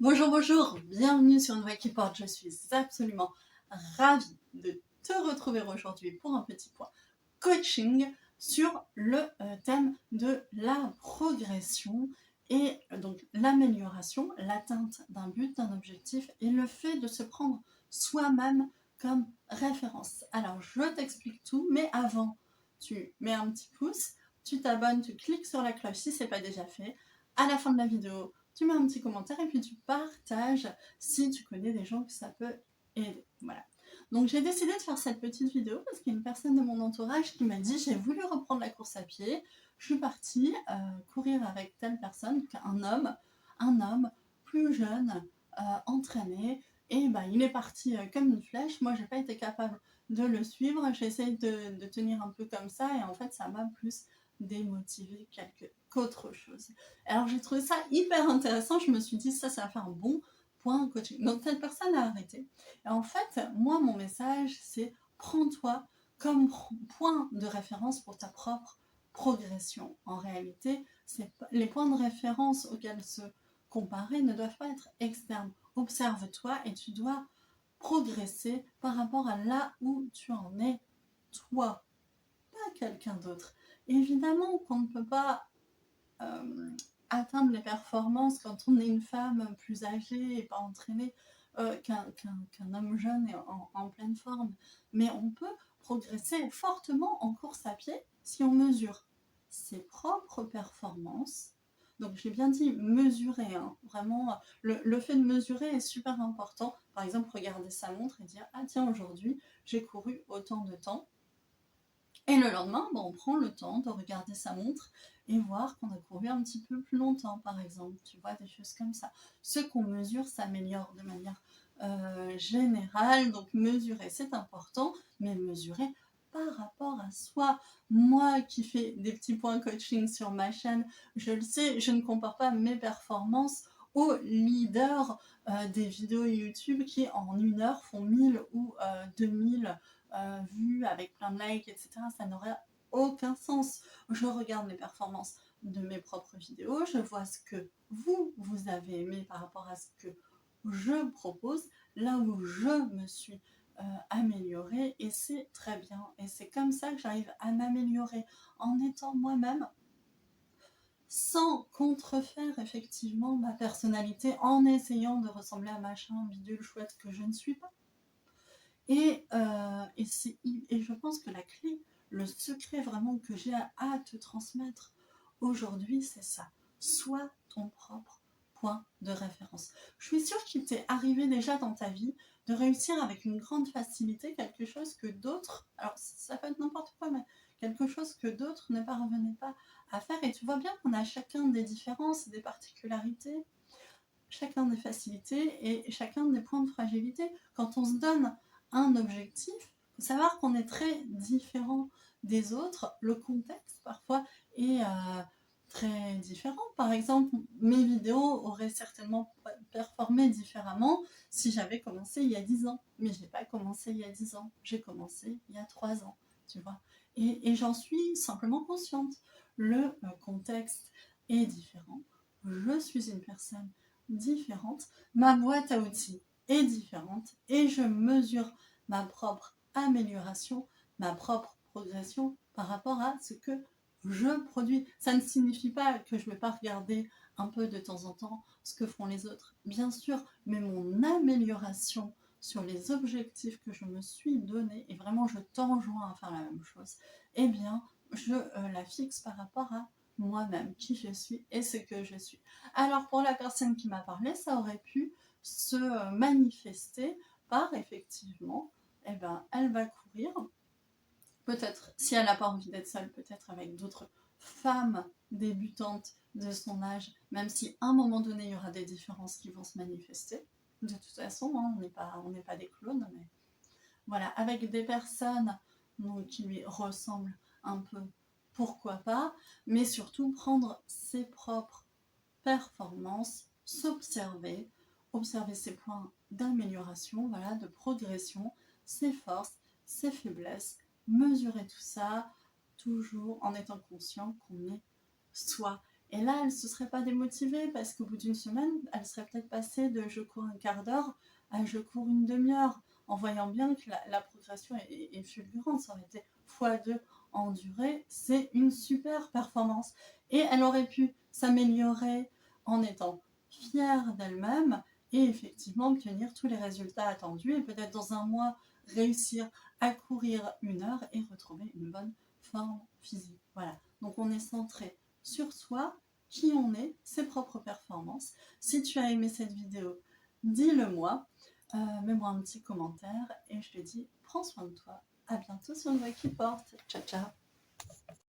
Bonjour, bonjour, bienvenue sur Nouvelle qui porte. Je suis absolument ravie de te retrouver aujourd'hui pour un petit point coaching sur le thème de la progression et donc l'amélioration, l'atteinte d'un but, d'un objectif et le fait de se prendre soi-même comme référence. Alors je t'explique tout, mais avant, tu mets un petit pouce, tu t'abonnes, tu cliques sur la cloche si ce n'est pas déjà fait. À la fin de la vidéo, tu mets un petit commentaire et puis tu partages si tu connais des gens que ça peut aider. Voilà. Donc j'ai décidé de faire cette petite vidéo parce qu'il y a une personne de mon entourage qui m'a dit j'ai voulu reprendre la course à pied, je suis partie courir avec telle personne, un homme plus jeune, entraîné, et il est parti comme une flèche. Moi j'ai pas été capable de le suivre, j'ai essayé de tenir un peu comme ça et en fait ça m'a plus démotivé qu'autre chose. Alors j'ai trouvé ça hyper intéressant, je me suis dit ça va faire un bon point coaching. Donc cette personne a arrêté. Et en fait, moi mon message c'est prends-toi comme point de référence pour ta propre progression. En réalité, les points de référence auxquels se comparer ne doivent pas être externes. Observe-toi et tu dois progresser par rapport à là où tu en es, toi, pas quelqu'un d'autre. Évidemment qu'on ne peut pas atteindre les performances quand on est une femme plus âgée et pas entraînée qu'un homme jeune et en pleine forme. Mais on peut progresser fortement en course à pied si on mesure ses propres performances. Donc j'ai bien dit mesurer, hein. Vraiment le fait de mesurer est super important. Par exemple, regarder sa montre et dire ah tiens, aujourd'hui j'ai couru autant de temps. Et le lendemain, on prend le temps de regarder sa montre et voir qu'on a couru un petit peu plus longtemps, par exemple. Tu vois, des choses comme ça. Ce qu'on mesure s'améliore de manière générale. Donc, mesurer, c'est important, mais mesurer par rapport à soi. Moi qui fais des petits points coaching sur ma chaîne, je le sais, je ne compare pas mes performances aux leaders des vidéos YouTube qui, en 1 heure, font 1000 ou 2000 vues avec plein de likes, etc. Ça n'aurait aucun sens. Je regarde les performances de mes propres vidéos, je vois ce que vous avez aimé par rapport à ce que je propose, là où je me suis améliorée, et c'est très bien. Et c'est comme ça que j'arrive à m'améliorer, en étant moi-même, sans contrefaire effectivement ma personnalité, en essayant de ressembler à machin bidule chouette que je ne suis pas. Et je pense que la clé, le secret vraiment que j'ai à te transmettre aujourd'hui, c'est ça. Sois ton propre point de référence. Je suis sûre qu'il t'est arrivé déjà dans ta vie de réussir avec une grande facilité quelque chose que d'autres, alors ça peut être n'importe quoi, mais quelque chose que d'autres ne parvenaient pas à faire. Et tu vois bien qu'on a chacun des différences, des particularités, chacun des facilités et chacun des points de fragilité. Quand on se donne un objectif, il faut savoir qu'on est très différent des autres. Le contexte, parfois, est très différent. Par exemple, mes vidéos auraient certainement performé différemment si j'avais commencé il y a 10 ans. Mais je n'ai pas commencé il y a 10 ans. J'ai commencé il y a 3 ans, tu vois. Et j'en suis simplement consciente. Le contexte est différent. Je suis une personne différente, ma boîte à outils est différente et je mesure ma propre amélioration, ma propre progression par rapport à ce que je produis. Ça ne signifie pas que je ne vais pas regarder un peu de temps en temps ce que font les autres, bien sûr, mais mon amélioration sur les objectifs que je me suis donné, et vraiment je t'enjoins à faire la même chose, eh bien je la fixe par rapport à moi-même, qui je suis et ce que je suis. Alors pour la personne qui m'a parlé, ça aurait pu se manifester par effectivement, elle va courir, peut-être si elle n'a pas envie d'être seule, peut-être avec d'autres femmes débutantes de son âge, même si à un moment donné il y aura des différences qui vont se manifester. De toute façon, hein, on n'est pas des clones, mais voilà, avec des personnes qui lui ressemblent un peu, pourquoi pas, mais surtout prendre ses propres performance, s'observer, observer ses points d'amélioration, voilà, de progression, ses forces, ses faiblesses, mesurer tout ça, toujours en étant conscient qu'on est soi. Et là, elle ne se serait pas démotivée parce qu'au bout d'une semaine, elle serait peut-être passée de je cours un quart d'heure à je cours une demi-heure, en voyant bien que la progression est fulgurante. Ça aurait été x2 en durée, c'est une super performance. Et elle aurait pu s'améliorer en étant fière d'elle-même et effectivement obtenir tous les résultats attendus et peut-être dans un mois réussir à courir 1 heure et retrouver une bonne forme physique. Voilà, donc on est centré sur soi, qui on est, ses propres performances. Si tu as aimé cette vidéo, dis-le moi, mets-moi un petit commentaire et je te dis prends soin de toi. À bientôt sur Une Voix qui porte. Ciao ciao.